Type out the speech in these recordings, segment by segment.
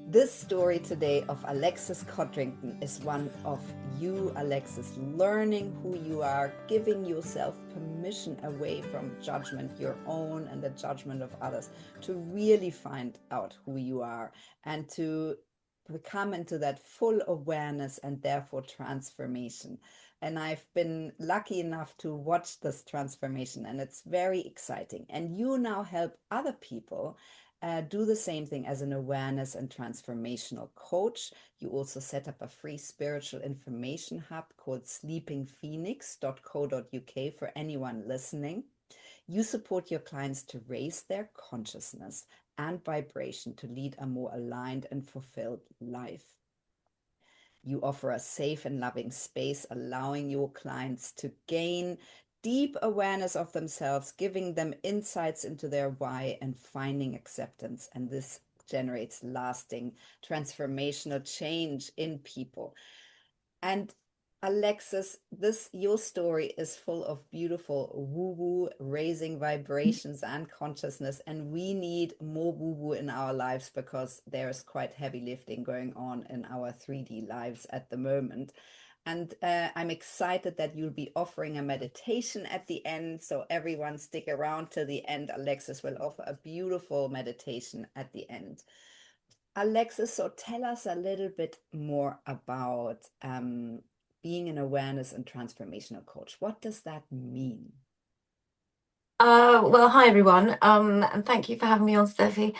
This story today of Alexis Codrington is one of you, Alexis, learning who you are, giving yourself permission away from judgment, your own and the judgment of others, to really find out who you are and to come into that full awareness and therefore transformation. And I've been lucky enough to watch this transformation, and it's very exciting. And you now help other people do the same thing as an awareness and transformational coach. You also set up a free spiritual information hub called sleepingphoenix.co.uk for anyone listening. You support your clients to raise their consciousness and vibration to lead a more aligned and fulfilled life. You offer a safe and loving space, allowing your clients to gain deep awareness of themselves, giving them insights into their why and finding acceptance. And this generates lasting transformational change in people. And Alexis, your story is full of beautiful woo-woo, raising vibrations and consciousness. And we need more woo-woo in our lives because there's quite heavy lifting going on in our 3D lives at the moment. And I'm excited that you'll be offering a meditation at the end. So everyone stick around till the end. Alexis will offer a beautiful meditation at the end. Alexis, so tell us a little bit more about being an awareness and transformational coach. What does that mean? Well, hi everyone, and thank you for having me on, Steffi.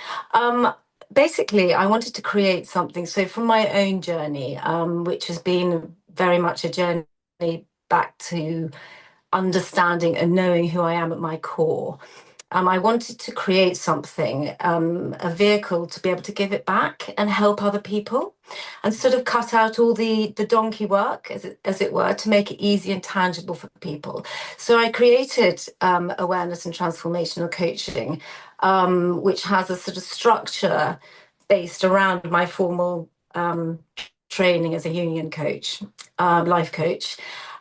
Basically, I wanted to create something. So from my own journey, which has been very much a journey back to understanding and knowing who I am at my core. I wanted to create something, a vehicle to be able to give it back and help other people and sort of cut out all the donkey work, as it were, to make it easy and tangible for people. So I created awareness and transformational coaching, which has a sort of structure based around my formal training as a Jungian coach, life coach.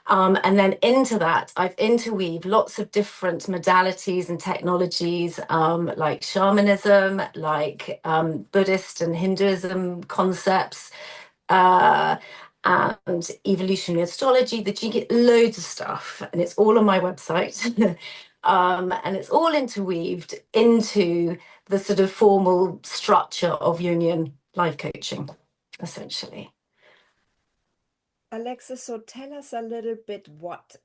And then into that, I've interweaved lots of different modalities and technologies, like shamanism, like Buddhist and Hinduism concepts, and evolutionary astrology, the Jungian, loads of stuff. And it's all on my website. And it's all interweaved into the sort of formal structure of Jungian life coaching, essentially. Alexis, so tell us a little bit what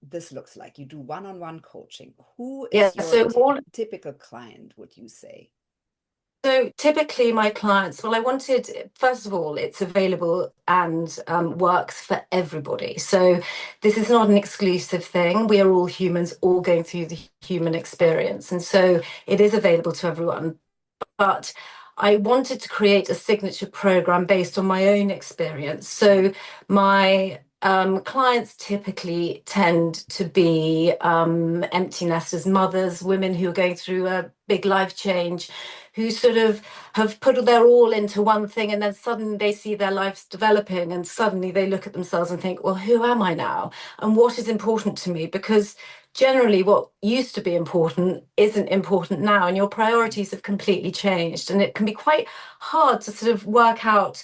this looks like. You do one-on-one coaching. Who Yeah, is your so all typical client, would you say? So typically my clients, well, I wanted, first of all, it's available and works for everybody. So this is not an exclusive thing. We are all humans, all going through the human experience. And so it is available to everyone. But I wanted to create a signature program based on my own experience. So my clients typically tend to be empty nesters, mothers, women who are going through a big life change, who sort of have put their all into one thing, and then suddenly they see their lives developing, and suddenly they look at themselves and think, well, who am I now? And what is important to me? Because generally what used to be important isn't important now, and your priorities have completely changed, and it can be quite hard to sort of work out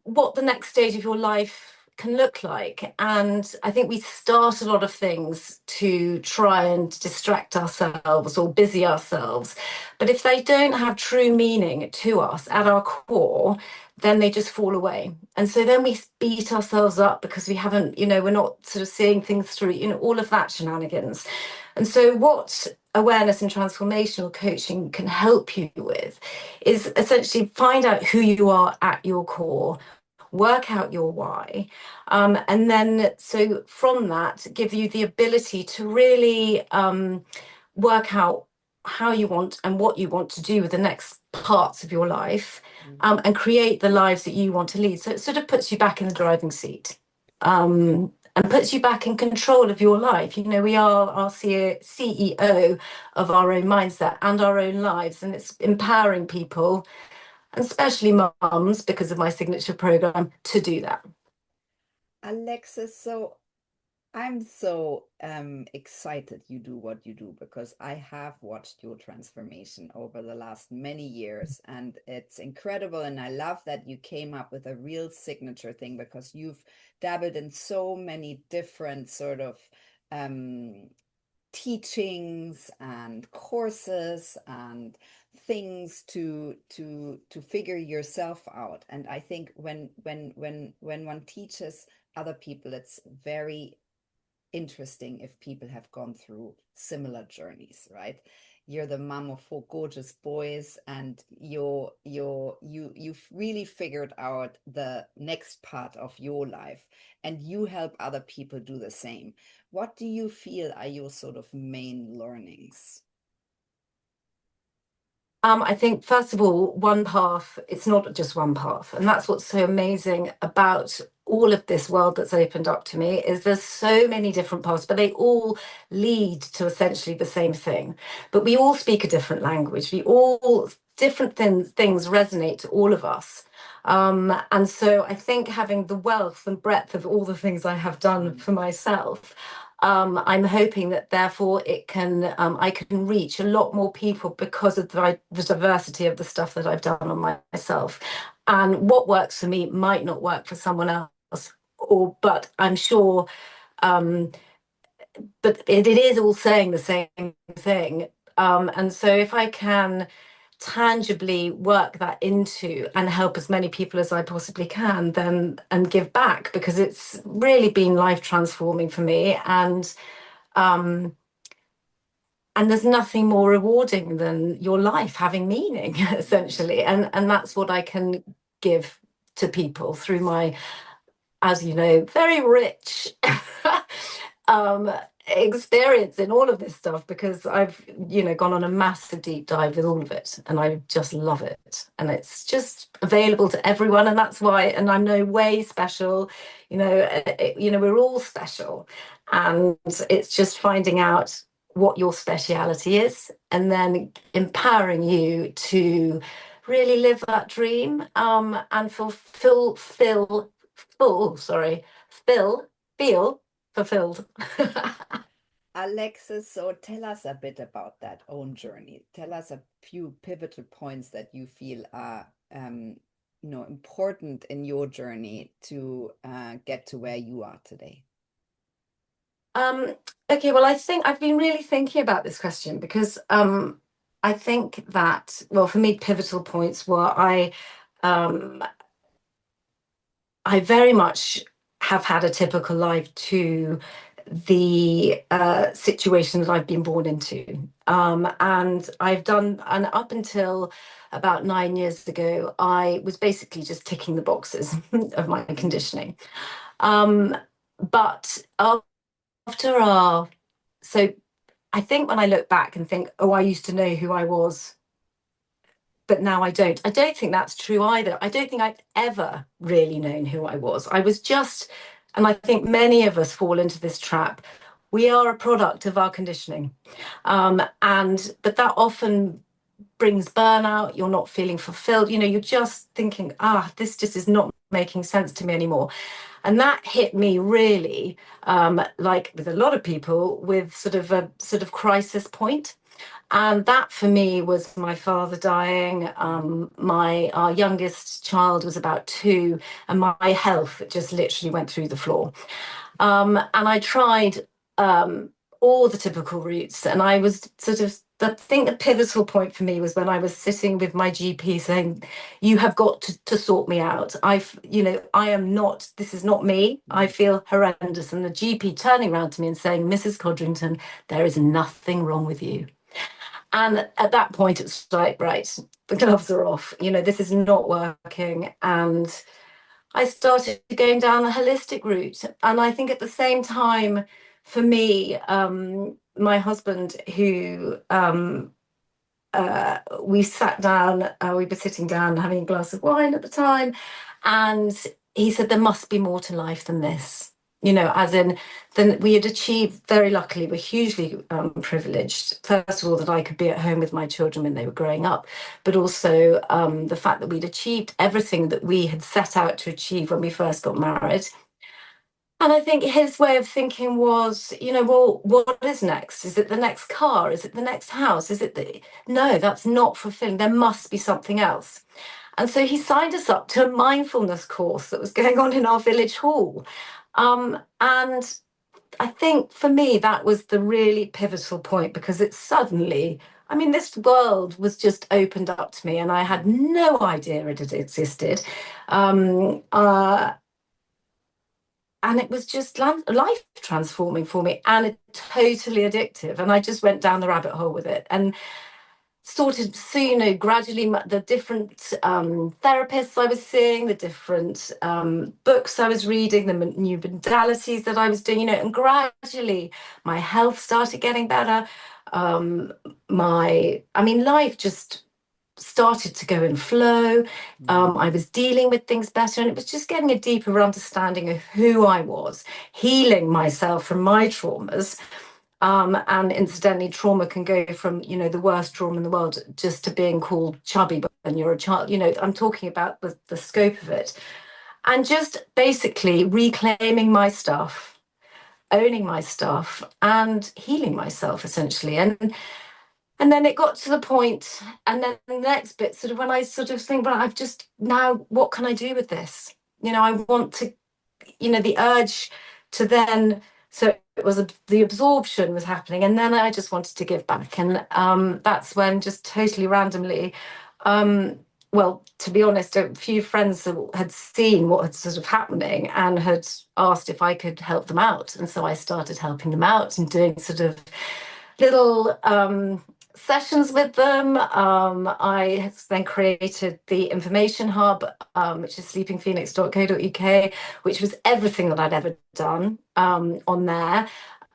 what the next stage of your life can look like. And I think we start a lot of things to try and distract ourselves or busy ourselves, but if they don't have true meaning to us at our core, then they just fall away. And so then we beat ourselves up because we haven't, we're not sort of seeing things through, all of that shenanigans. And so what awareness and transformational coaching can help you with is essentially find out who you are at your core, work out your why, and then so from that give you the ability to really work out how you want and what you want to do with the next parts of your life, and create the lives that you want to lead. So it sort of puts you back in the driving seat, and puts you back in control of your life. We are our CEO of our own mindset and our own lives, and it's empowering people, and especially mums, because of my signature program, to do that. Alexis, so I'm so excited you do what you do because I have watched your transformation over the last many years, and it's incredible. And I love that you came up with a real signature thing because you've dabbled in so many different sort of um, teachings and courses and things to figure yourself out. And I think when one teaches other people, it's very interesting if people have gone through similar journeys, right? You're the mom of four gorgeous boys, and you've really figured out the next part of your life, and you help other people do the same. What do you feel are your sort of main learnings? I think, first of all, one path, it's not just one path. And that's what's so amazing about all of this world that's opened up to me is there's so many different paths, but they all lead to essentially the same thing. But we all speak a different language. We all, different things resonate to all of us. And so I think having the wealth and breadth of all the things I have done Mm. for myself, I'm hoping that therefore it can I can reach a lot more people because of the diversity of the stuff that I've done on myself. And what works for me might not work for someone else, or but I'm sure um, but it is all saying the same thing. And so if I can tangibly work that into and help as many people as I possibly can, then and give back, because it's really been life transforming for me. Um, and there's nothing more rewarding than your life having meaning, Mm. essentially. And that's what I can give to people through my, as you know, very rich um, experience in all of this stuff, because I've, gone on a massive deep dive with all of it, and I just love it. And it's just available to everyone, and that's why. And I'm no way special, we're all special, and it's just finding out what your speciality is, and then empowering you to really live that dream, and Phil, feel fulfilled. Alexis, so tell us a bit about that own journey. Tell us a few pivotal points that you feel are, important in your journey to get to where you are today. Um, okay, well, I think I've been really thinking about this question because I think that, well, for me, pivotal points were um, I very much have had a typical life to the situation that I've been born into. And I've done, and up until about 9 years ago, I was basically just ticking the boxes of my Mm. conditioning. Um, but after our, so I think when I look back and think, oh, I used to know who I was, but now I don't. I don't think that's true either. I don't think I've ever really known who I was. I was just, and I think many of us fall into this trap. We are a product of our conditioning. But that often brings burnout. You're not feeling fulfilled. You're just thinking, this just is not making sense to me anymore. And that hit me really, like with a lot of people, with sort of crisis point. And that for me was my father dying. My Our youngest child was about 2, and my health just literally went through the floor. And I tried all the typical routes, and I was sort of. I think the pivotal point for me was when I was sitting with my GP saying, "You have got to sort me out. I am not. This is not me. I Mm. feel horrendous." And the GP turning around to me and saying, "Mrs. Codrington, there is nothing wrong with you." And at that point, it's like, right, the gloves are off. This is not working. And I started going down the holistic route. And I think at the same time, for me, my husband, who we sat down, we were sitting down having a glass of wine at the time, and he said, there must be more to life than this. As in, then we had achieved, very luckily, we're hugely privileged. First of all, that I could be at home with my children when they were growing up, but also the fact that we'd achieved everything that we had set out to achieve when we first got married. And I think his way of thinking was, well, what is next? Is it the next car? Is it the next house? No, that's not fulfilling. There must be something else. And so he signed us up to a mindfulness course that was going on in our village hall. And I think for me, that was the really pivotal point, because it suddenly, this world was just opened up to me and I had no idea it had existed. And it was just life transforming for me, and totally addictive. And I just went down the rabbit hole with it and started, so gradually the different therapists I was seeing, the different books I was reading, the new modalities that I was doing, and gradually my health started getting better. Life just started to go in flow. I was dealing with things better, and it was just getting a deeper understanding of who I was, healing myself from my traumas. And incidentally, trauma can go from, the worst trauma in the world just to being called chubby when you're a child. I'm talking about the scope of it. And just basically reclaiming my stuff, owning my stuff, and healing myself, essentially. And then it got to the point, and then the next bit, sort of when I sort of think, well, I've just now, what can I do with this? I want to, the urge to then, so it was the absorption was happening, and then I just wanted to give back. And that's when, just totally randomly, well, to be honest, a few friends had seen what had sort of happening and had asked if I could help them out. And so I started helping them out and doing sort of little sessions with them. I then created the information hub, which is sleepingphoenix.co.uk, which was everything that I'd ever done on there.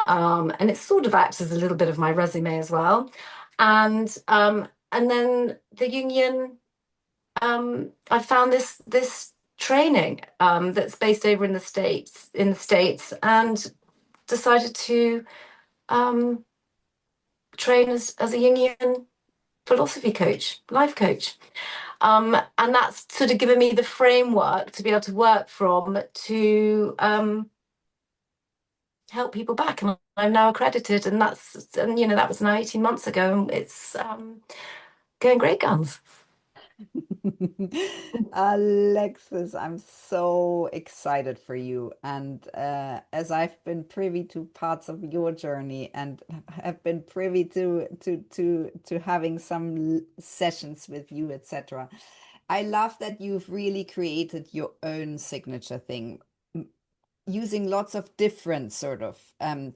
And it sort of acts as a little bit of my resume as well. And then the Jungian, I found this training that's based over in the States, and decided to train as a Jungian philosophy coach, life coach. And that's sort of given me the framework to be able to work from to help people back. And I'm now accredited, and that was now 18 months ago, and it's going great guns. Alexis, I'm so excited for you. And as I've been privy to parts of your journey and have been privy to having some sessions with you, etc., I love that you've really created your own signature thing, using lots of different sort of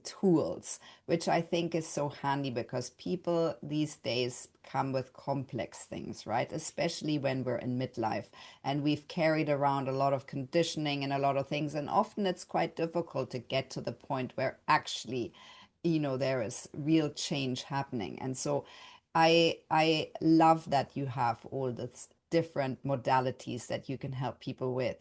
tools, which I think is so handy because people these days come with complex things, right? Especially when we're in midlife and we've carried around a lot of conditioning and a lot of things. And often it's quite difficult to get to the point where actually, there is real change happening. And so I love that you have all these different modalities that you can help people with.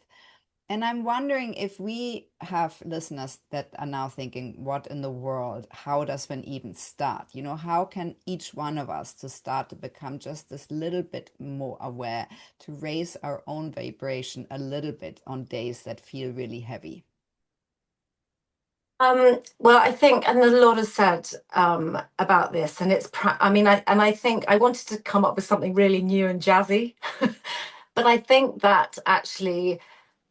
And I'm wondering if we have listeners that are now thinking, what in the world? How does one even start? How can each one of us to start to become just this little bit more aware, to raise our own vibration a little bit on days that feel really heavy? Well, I think, and a lot is said about this, and I think I wanted to come up with something really new and jazzy, but I think that actually,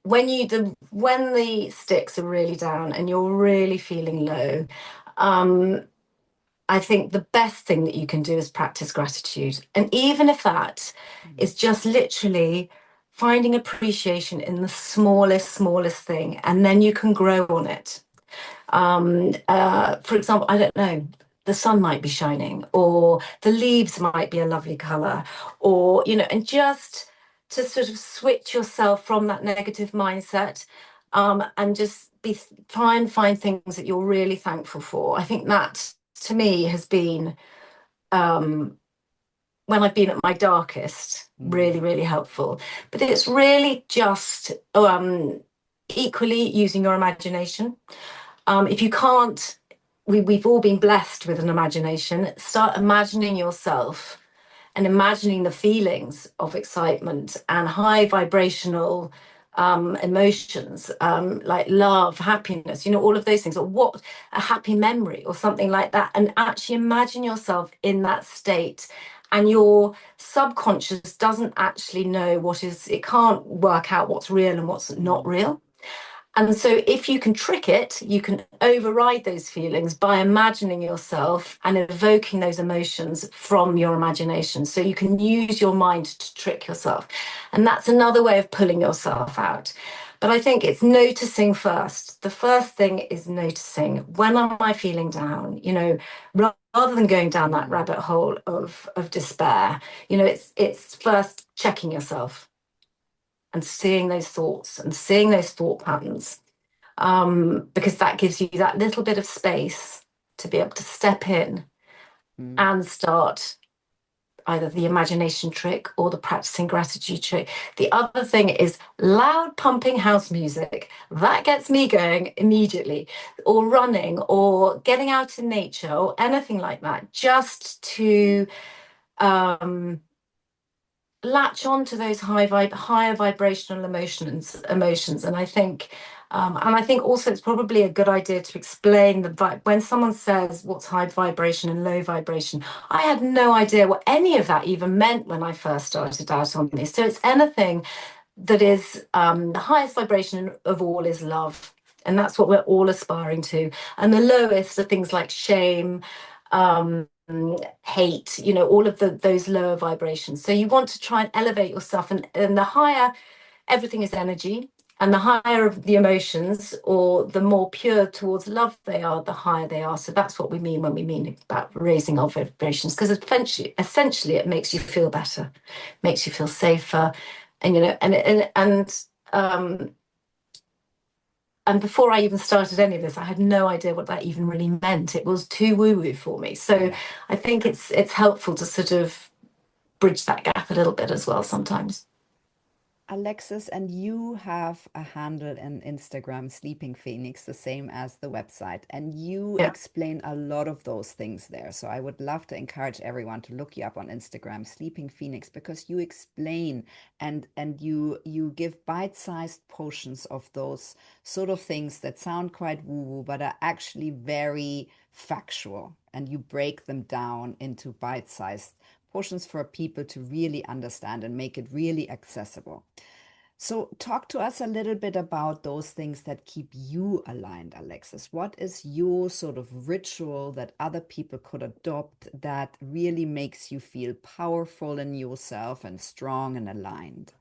when the sticks are really down and you're really feeling low, I think the best thing that you can do is practice gratitude. And even if that is just literally finding appreciation in the smallest thing, and then you can grow on it. For example, I don't know, the sun might be shining, or the leaves might be a lovely color, or, and just to sort of switch yourself from that negative mindset, and just try and find things that you're really thankful for. I think that, to me, has been, when I've been at my darkest, really, really helpful. But it's really just equally using your imagination. If you can't, we've all been blessed with an imagination. Start imagining yourself and imagining the feelings of excitement and high vibrational emotions, like love, happiness, all of those things, or what a happy memory or something like that, and actually imagine yourself in that state. And your subconscious doesn't actually know it can't work out what's real and what's not real. And so if you can trick it, you can override those feelings by imagining yourself and evoking those emotions from your imagination. So you can use your mind to trick yourself. And that's another way of pulling yourself out. But I think it's noticing first. The first thing is noticing, when am I feeling down? Rather than going down that rabbit hole of despair, it's first checking yourself and seeing those thoughts and seeing those thought patterns, because that gives you that little bit of space to be able to step in and start either the imagination trick or the practicing gratitude trick. The other thing is loud pumping house music. That gets me going immediately, or running, or getting out in nature, or anything like that, just to latch on to those higher vibrational emotions. And I think also it's probably a good idea to explain when someone says what's high vibration and low vibration. I had no idea what any of that even meant when I first started out on this. So it's anything that is the highest vibration of all is love, and that's what we're all aspiring to. And the lowest are things like shame, hate, all of those lower vibrations. So you want to try and elevate yourself, and the higher, everything is energy, and the higher of the emotions, or the more pure towards love they are, the higher they are. So that's what we mean when we mean about raising our vibrations, because essentially it makes you feel better, makes you feel safer, and before I even started any of this, I had no idea what that even really meant. It was too woo-woo for me. So I think it's helpful to sort of bridge that gap a little bit as well sometimes. Alexis, and you have a handle in Instagram, Sleeping Phoenix, the same as the website, and you explain a lot of those things there. So I would love to encourage everyone to look you up on Instagram, Sleeping Phoenix, because you explain and you give bite-sized portions of those sort of things that sound quite woo-woo, but are actually very factual, and you break them down into bite-sized portions for people to really understand and make it really accessible. So talk to us a little bit about those things that keep you aligned, Alexis. What is your sort of ritual that other people could adopt that really makes you feel powerful in yourself and strong and aligned?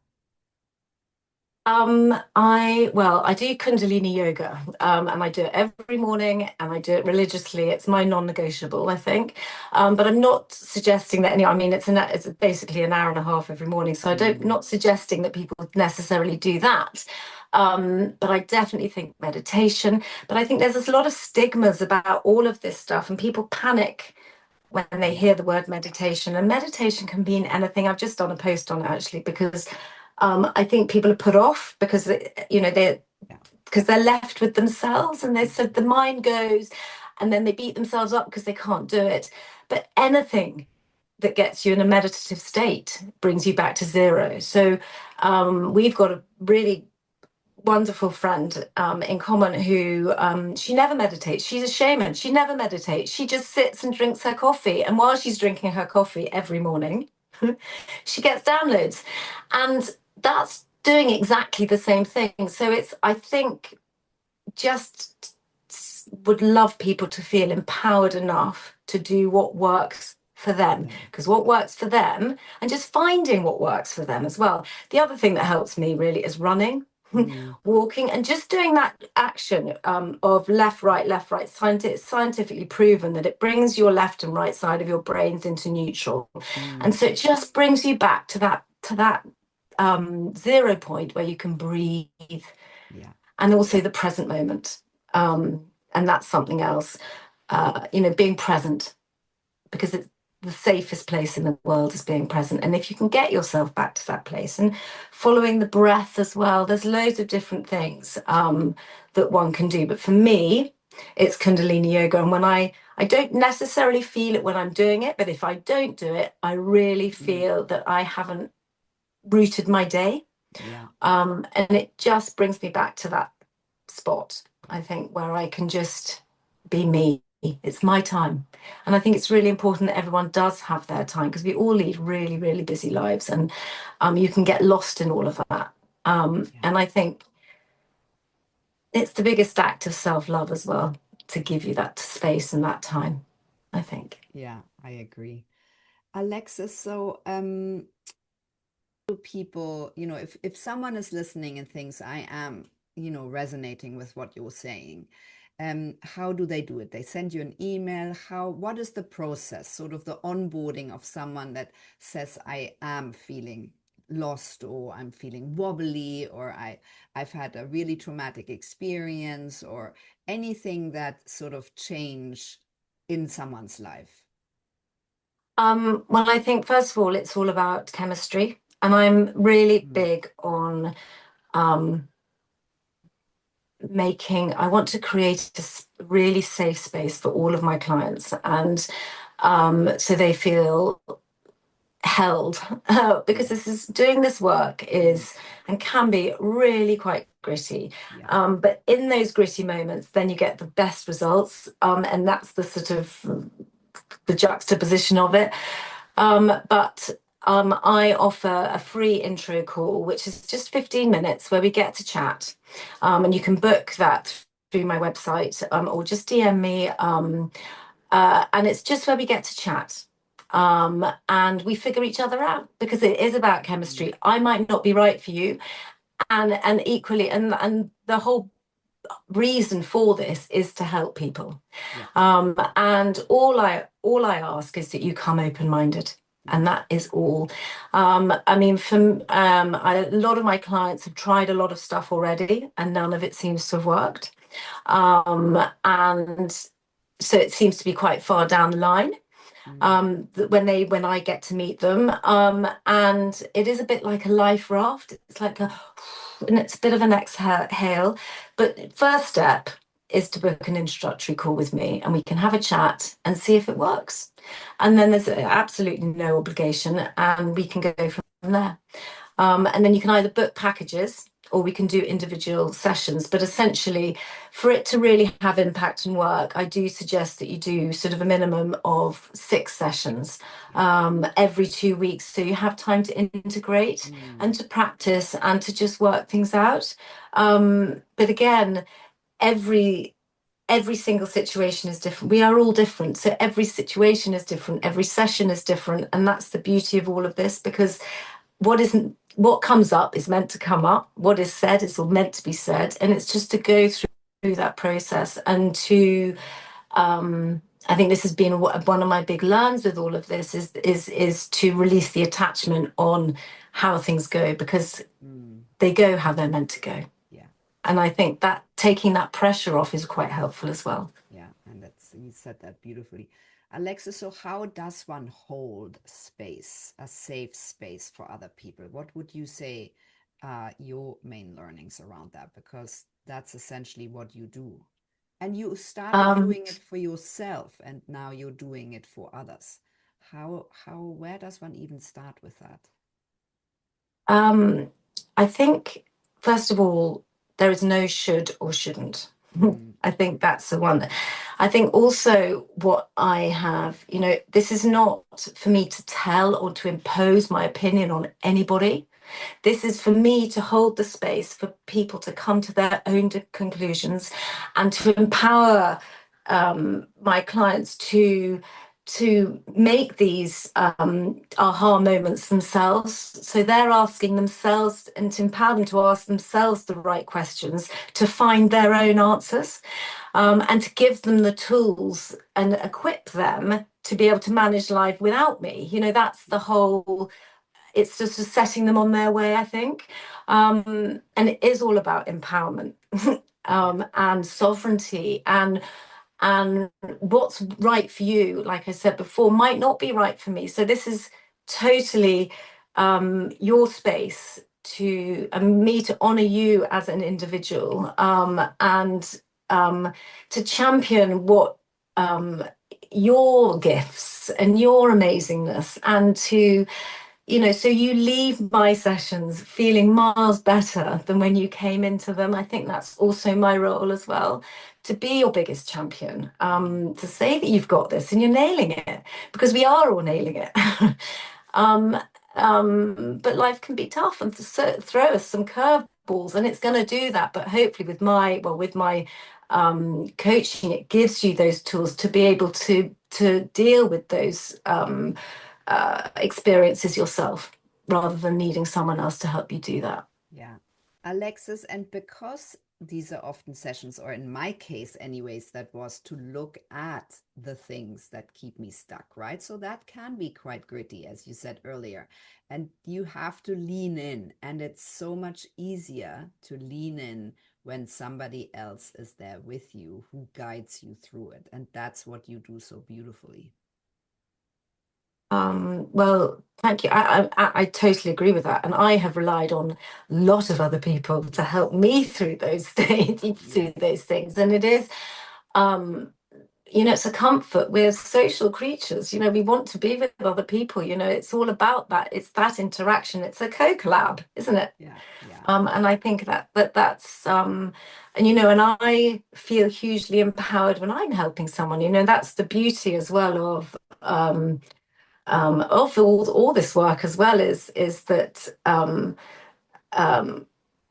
I do Kundalini yoga, and I do it every morning, and I do it religiously. It's my non-negotiable, I think. But I'm not suggesting that it's basically an hour and a half every morning. So not suggesting that people necessarily do that. But I definitely think meditation. But I think there's a lot of stigmas about all of this stuff, and people panic when they hear the word meditation. And meditation can mean anything. I've just done a post on it actually, because I think people are put off because they're left with themselves, and they said the mind goes, and then they beat themselves up because they can't do it. But anything that gets you in a meditative state brings you back to zero. So we've got a really wonderful friend in common who she never meditates. She's a shaman. She never meditates. She just sits and drinks her coffee, and while she's drinking her coffee every morning she gets downloads, and that's doing exactly the same thing. So I think, just would love people to feel empowered enough to do what works for them, because what works for them, and just finding what works for them as well. The other thing that helps me really is running, walking, and just doing that action of left, right, scientifically proven that it brings your left and right side of your brains into neutral. And so it just brings you back to that 0 point where you can breathe, and also the present moment. And that's something else, being present, because it's the safest place in the world is being present. And if you can get yourself back to that place, and following the breath as well, there's loads of different things that one can do. But for me, it's Kundalini yoga. And when I don't necessarily feel it when I'm doing it, but if I don't do it, I really feel that I haven't rooted my day. Yeah. And it just brings me back to that spot, I think, where I can just be me. It's my time. And I think it's really important that everyone does have their time, because we all lead really, really busy lives, and you can get lost in all of that. And I think it's the biggest act of self-love as well, to give you that space and that time, I think. Yeah, I agree. Alexis, so do people, if someone is listening and thinks I am, resonating with what you're saying, how do they do it? They send you an email. What is the process, sort of the onboarding of someone that says, I am feeling lost, or I'm feeling wobbly, or I've had a really traumatic experience, or anything that sort of change in someone's life? Well, I think first of all, it's all about chemistry, and I'm really big on I want to create a really safe space for all of my clients, and so they feel held, because doing this work is and can be really quite gritty. Yeah. But in those gritty moments, then you get the best results, and that's the sort of the juxtaposition of it. But I offer a free intro call, which is just 15 minutes, where we get to chat. And you can book that through my website, or just DM me. And it's just where we get to chat. And we figure each other out, because it is about chemistry. I might not be right for you. And equally, and the whole reason for this is to help people. Yeah. And all I ask is that you come open-minded, and that is all. I mean, a lot of my clients have tried a lot of stuff already, and none of it seems to have worked. And so it seems to be quite far down the line, when I get to meet them. And it is a bit like a life raft. It's like and it's a bit of an exhale. But first step is to book an introductory call with me, and we can have a chat and see if it works. And then there's absolutely no obligation, and we can go from there. And then you can either book packages, or we can do individual sessions. But essentially, for it to really have impact and work, I do suggest that you do sort of a minimum of 6 sessions every 2 weeks. So you have time to integrate and to practice and to just work things out. But again, every single situation is different. We are all different. So every situation is different. Every session is different. And that's the beauty of all of this, because what comes up is meant to come up. What is said is all meant to be said. And it's just to go through that process, and to I think this has been one of my big learns with all of this, is to release the attachment on how things go, because they go how they're meant to go. Yeah. And I think that taking that pressure off is quite helpful as well. Yeah, and you said that beautifully. Alexis, so how does one hold space, a safe space for other people? What would you say your main learnings around that? Because that's essentially what you do. And you started doing it for yourself, and now you're doing it for others. Where does one even start with that? I think, first of all, there is no should or shouldn't. I think that's the one. I think also what I have, this is not for me to tell or to impose my opinion on anybody. This is for me to hold the space for people to come to their own conclusions, and to empower my clients to make these aha moments themselves. So they're asking themselves, and to empower them to ask themselves the right questions, to find their own answers, and to give them the tools and equip them to be able to manage life without me. That's the whole. It's just setting them on their way, I think. And it is all about empowerment and sovereignty, and what's right for you, like I said before, might not be right for me. So this is totally your space to me to honor you as an individual, and to champion what your gifts and your amazingness, and to so you leave my sessions feeling miles better than when you came into them. I think that's also my role as well, to be your biggest champion, to say that you've got this and you're nailing it, because we are all nailing it. um, but life can be tough and throw us some curveballs, and it's going to do that. But hopefully, with my coaching, it gives you those tools to be able to deal with those experiences yourself, rather than needing someone else to help you do that. Yeah. Alexis, and because these are often sessions, or in my case, anyways, that was to look at the things that keep me stuck, right? So that can be quite gritty, as you said earlier. And you have to lean in. And it's so much easier to lean in when somebody else is there with you who guides you through it. And that's what you do so beautifully. Well, thank you. I totally agree with that, and I have relied on a lot of other people to help me through those through Yes. those things, and it is, um, it's a comfort. We're social creatures. We want to be with other people. It's all about that. It's that interaction. It's a co-collab, isn't it? Yeah. Yeah. And I think that's and I feel hugely empowered when I'm helping someone. That's the beauty as well of all this work as well, is that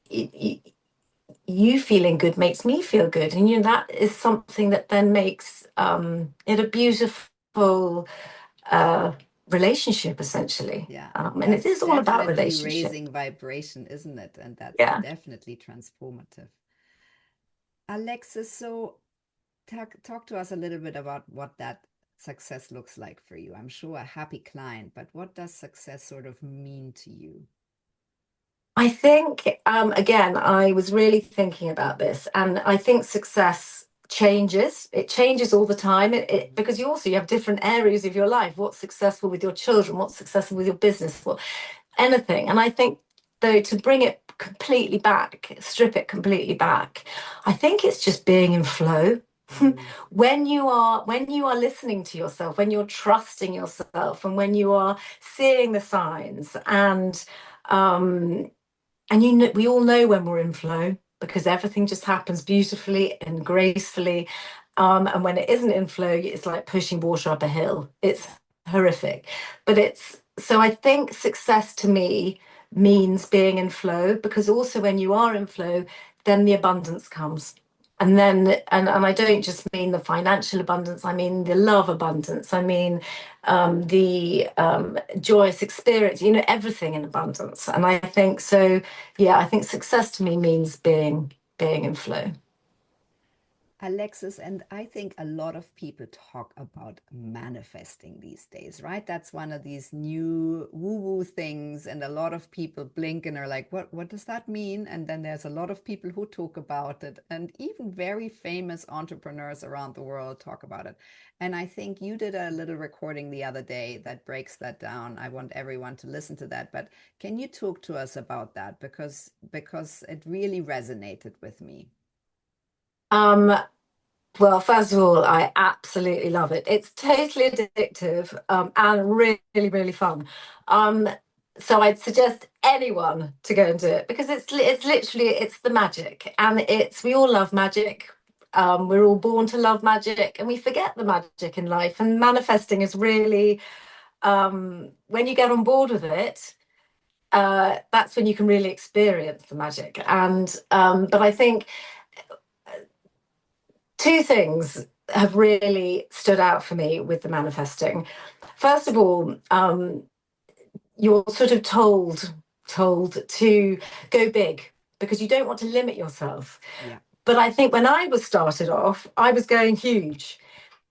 y- you feeling good makes me feel good, and that is something that then makes it a beautiful uh, relationship, essentially. Yeah. And it That's is all about definitely relationship. raising vibration, isn't it? And that's Yeah. definitely transformative. Alexis, so talk to us a little bit about what that success looks like for you. I'm sure a happy client, but what does success sort of mean to you? I think, again, I was really thinking about this, and I think success changes. It changes all the time, because you have different areas of your life. What's successful with your children? What's successful with your business? What anything. And I think, though, to bring it completely back, strip it completely back, I think it's just being in flow. Mm, When you are listening to yourself, when you're trusting yourself, and when you are seeing the signs, um and we all know when we're in flow, because everything just happens beautifully and gracefully. And when it isn't in flow, it's like pushing water up a hill. It's yeah. horrific. But I think success to me means being in flow, because also when you are in flow, then the abundance comes. And I don't just mean the financial abundance, I mean the love abundance, I mean the joyous experience, everything in abundance. And I think so, yeah, I think success to me means being in flow. Alexis, and I think a lot of people talk about manifesting these days, right? That's one of these new woo-woo things, and a lot of people blink and are like, what does that mean? And then there's a lot of people who talk about it, and even very famous entrepreneurs around the world talk about it. And I think you did a little recording the other day that breaks that down. I want everyone to listen to that, but can you talk to us about that? Because it really resonated with me. Um, Well, first of all, I absolutely love it. It's totally addictive, and really, really fun. Um, so I'd suggest anyone to go and do it, because it's the magic, and we all love magic. We're all born to love magic, and we forget the magic in life. And manifesting is really, when you get on board with it, that's when you can really experience the magic. But I think two things have really stood out for me with the manifesting. First of all, you're sort of told to go big, because you don't want to limit yourself. Yeah. But I think when I was started off, I was going huge.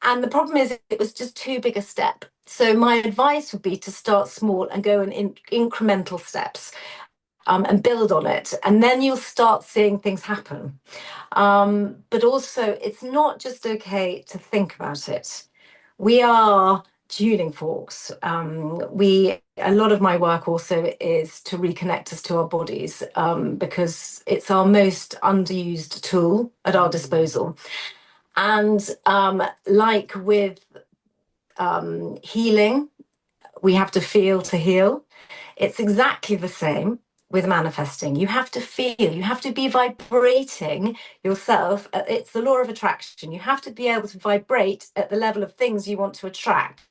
And the problem is, it was just too big a step. So my advice would be to start small and go in incremental steps, and build on it. And then you'll start seeing things happen. But also, it's not just okay to think about it. We are tuning forks. A lot of my work also is to reconnect us to our bodies, because it's our most underused tool at our Mm, disposal. And like with healing, we have to feel to heal. It's exactly the same with manifesting. You have to feel, you have to be vibrating yourself. It's the law of attraction. You have to be able to vibrate at the level of things you want to attract,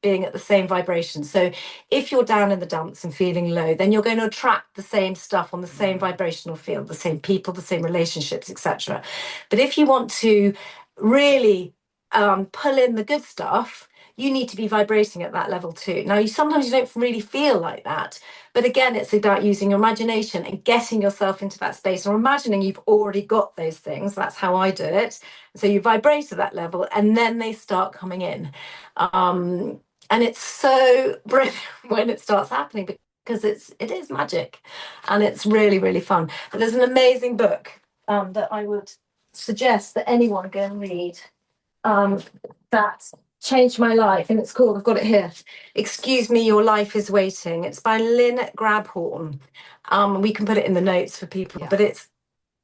being at the same vibration. So if you're down in the dumps and feeling low, then you're going to attract the same stuff on the same vibrational field, the same people, the same relationships, etc. But if you want to really pull in the good stuff, you need to be vibrating at that level too. Now, sometimes you don't really feel like that, but again, it's about using your imagination and getting yourself into that space, or imagining you've already got those things. That's how I do it. So you vibrate at that level, and then they start coming in. And it's so brilliant when it starts happening, because it is magic, and it's really, really fun. But there's an amazing book that I would suggest that anyone go and read, that changed my life, and it's called, I've got it here, Excuse Me, Your Life is Waiting. It's by Lynn Grabhorn. We can put it in the notes for people, but it's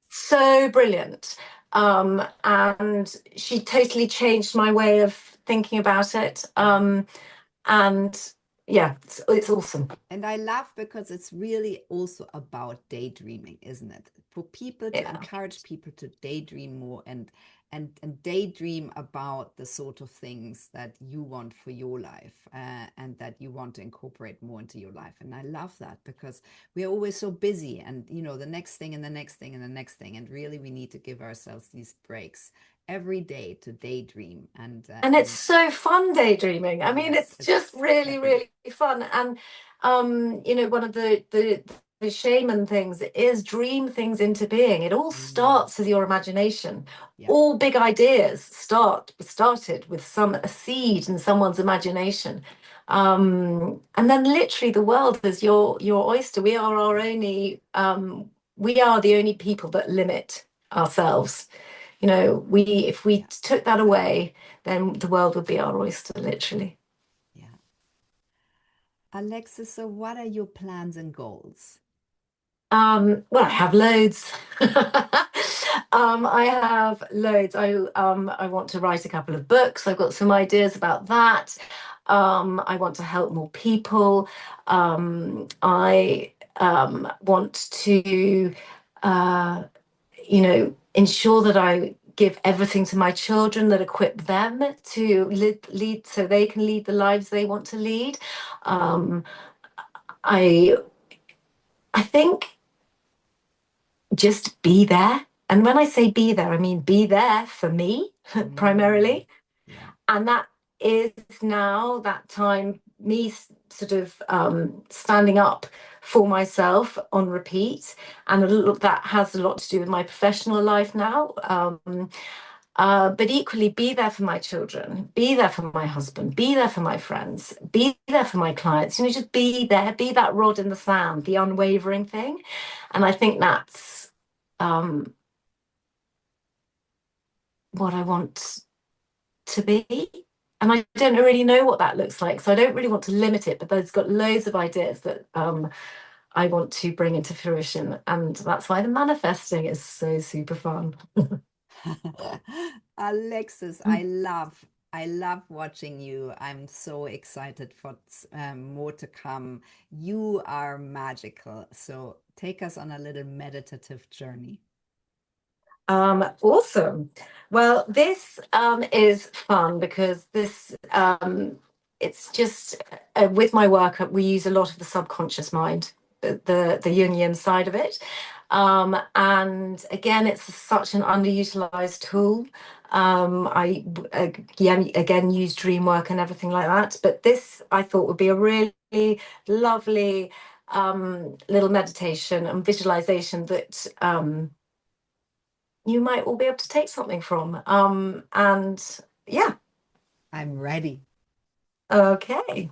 so brilliant. And she totally changed my way of thinking about it. And yeah, it's awesome. And I love, because it's really also about daydreaming, isn't it? For people to encourage people to daydream more, and daydream about the sort of things that you want for your life, and that you want to incorporate more into your life. And I love that, because we are always so busy, and the next thing and the next thing and the next thing, and really we need to give ourselves these breaks every day to daydream. And it's so fun daydreaming. I mean, it's just really, really fun. And one of the shaman things is dream things into being. It all starts with your imagination. All big ideas started with a seed in someone's imagination. And then literally the world is your oyster. We are the only people that limit ourselves. If we took that away, then the world would be our oyster, literally. Yeah. Alexis, so what are your plans and goals? Well, I have loads. I have loads. I want to write a couple of books. I've got some ideas about that. I want to help more people. I want to, ensure that I give everything to my children that equip them to lead, so they can lead the lives they want to lead. I think just be there. And when I say be there, I mean be there for me primarily. Yeah. And that is now that time, me sort of standing up for myself on repeat. And that has a lot to do with my professional life now. But equally, be there for my children, be there for my husband, be there for my friends, be there for my clients. Just be there, be that rod in the sand, the unwavering thing. And I think that's what I want to be. And I don't really know what that looks like, so I don't really want to limit it, but there's got loads of ideas that I want to bring into fruition, and that's why the manifesting is so super fun. Alexis, I love watching you. I'm so excited for more to come. You are magical. So take us on a little meditative journey. Awesome. Well, this is fun, because this it's just with my work, we use a lot of the subconscious mind, the Jungian side of it. And again, it's such an underutilized tool. I again use dream work and everything like that, but this I thought would be a really lovely little meditation and visualization that you might all be able to take something from. And yeah. I'm ready. Okay.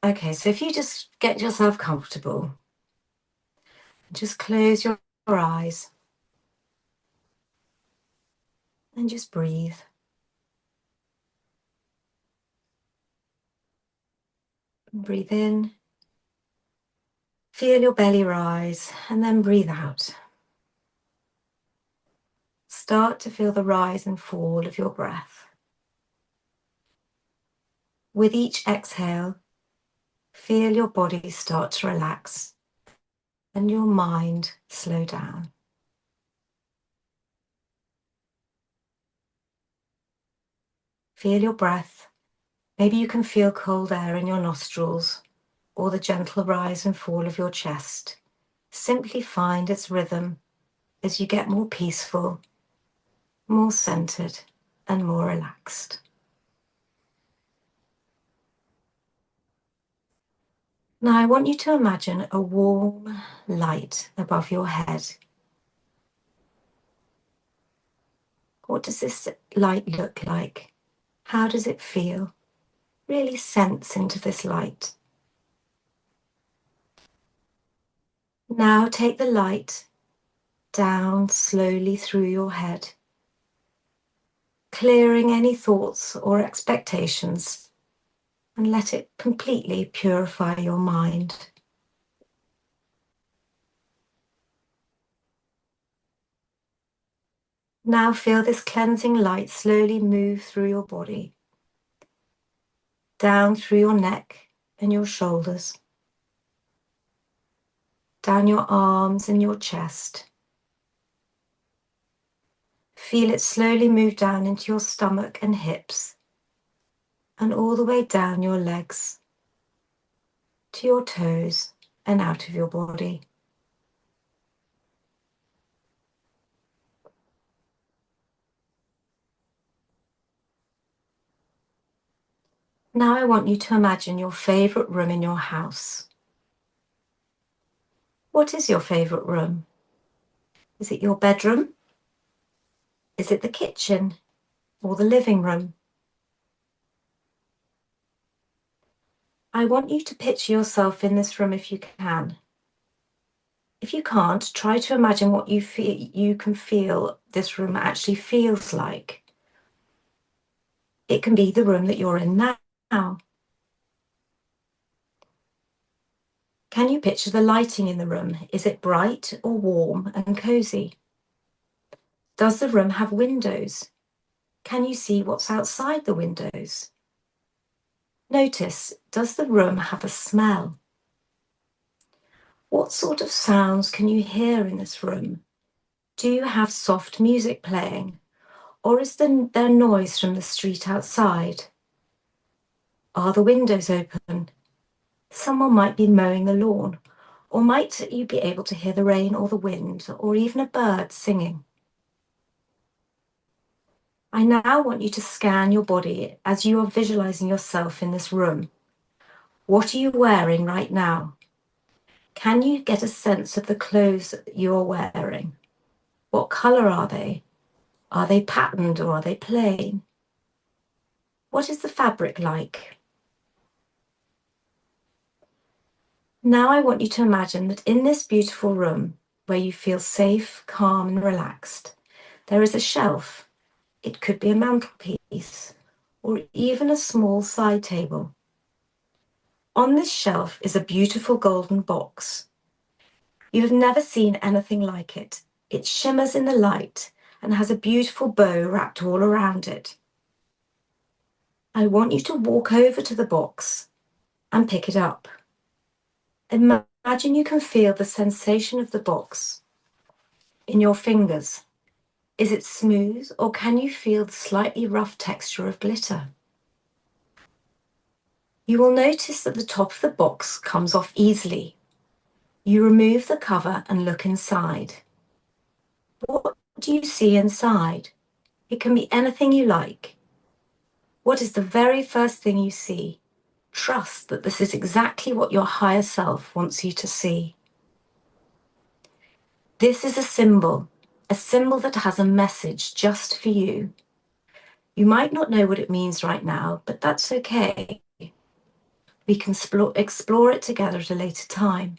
Okay, so if you just get yourself comfortable, just close your eyes and just breathe. Breathe in, feel your belly rise, and then breathe out. Start to feel the rise and fall of your breath. With each exhale, feel your body start to relax and your mind slow down. Feel your breath. Maybe you can feel cold air in your nostrils or the gentle rise and fall of your chest. Simply find its rhythm as you get more peaceful, more centered, and more relaxed. Now I want you to imagine a warm light above your head. What does this light look like? How does it feel? Really sense into this light. Now take the light down slowly through your head, clearing any thoughts or expectations, and let it completely purify your mind. Now feel this cleansing light slowly move through your body, down through your neck and your shoulders, down your arms and your chest. Feel it slowly move down into your stomach and hips, and all the way down your legs, to your toes and out of your body. Now I want you to imagine your favorite room in your house. What is your favorite room? Is it your bedroom? Is it the kitchen or the living room? I want you to picture yourself in this room if you can. If you can't, try to imagine what you can feel this room actually feels like. It can be the room that you're in now. Can you picture the lighting in the room? Is it bright or warm and cozy? Does the room have windows? Can you see what's outside the windows? Notice, does the room have a smell? What sort of sounds can you hear in this room? Do you have soft music playing? Or is there noise from the street outside? Are the windows open? Someone might be mowing the lawn, or might you be able to hear the rain or the wind, or even a bird singing? I now want you to scan your body as you are visualizing yourself in this room. What are you wearing right now? Can you get a sense of the clothes you're wearing? What color are they? Are they patterned or are they plain? What is the fabric like? Now I want you to imagine that in this beautiful room, where you feel safe, calm, and relaxed, there is a shelf. It could be a mantelpiece or even a small side table. On this shelf is a beautiful golden box. You have never seen anything like it. It shimmers in the light and has a beautiful bow wrapped all around it. I want you to walk over to the box and pick it up. Imagine you can feel the sensation of the box in your fingers. Is it smooth, or can you feel the slightly rough texture of glitter? You will notice that the top of the box comes off easily. You remove the cover and look inside. What do you see inside? It can be anything you like. What is the very first thing you see? Trust that this is exactly what your higher self wants you to see. This is a symbol that has a message just for you. You might not know what it means right now, but that's okay. We can explore it together at a later time.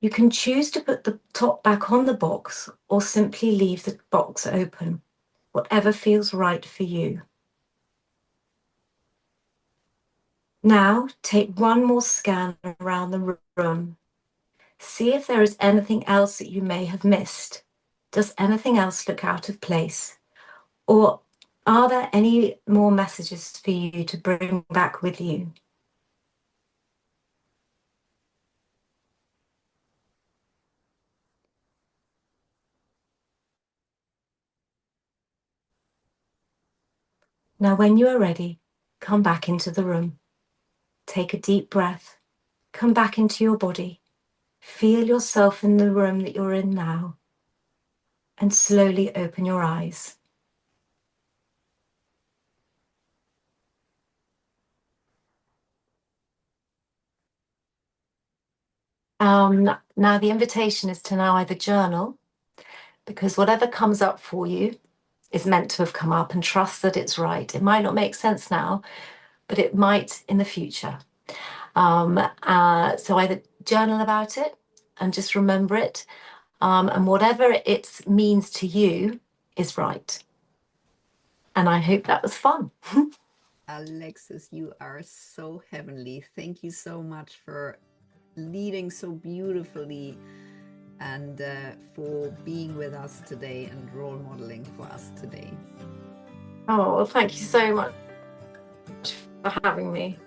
You can choose to put the top back on the box or simply leave the box open, whatever feels right for you. Now, take one more scan around the room. See if there is anything else that you may have missed. Does anything else look out of place? Or Are there any more messages for you to bring back with you? Now, when you are ready, come back into the room. Take a deep breath. Come back into your body. Feel yourself in the room that you're in now. And slowly open your eyes. Now the invitation is to now either journal, because whatever comes up for you is meant to have come up, and trust that it's right. It might not make sense now, but it might in the future. So either journal about it and just remember it, and whatever it means to you is right. And I hope that was fun. Alexis, you are so heavenly. Thank you so much for leading so beautifully and for being with us today and role modeling for us today. Oh, well, thank you so much for having me.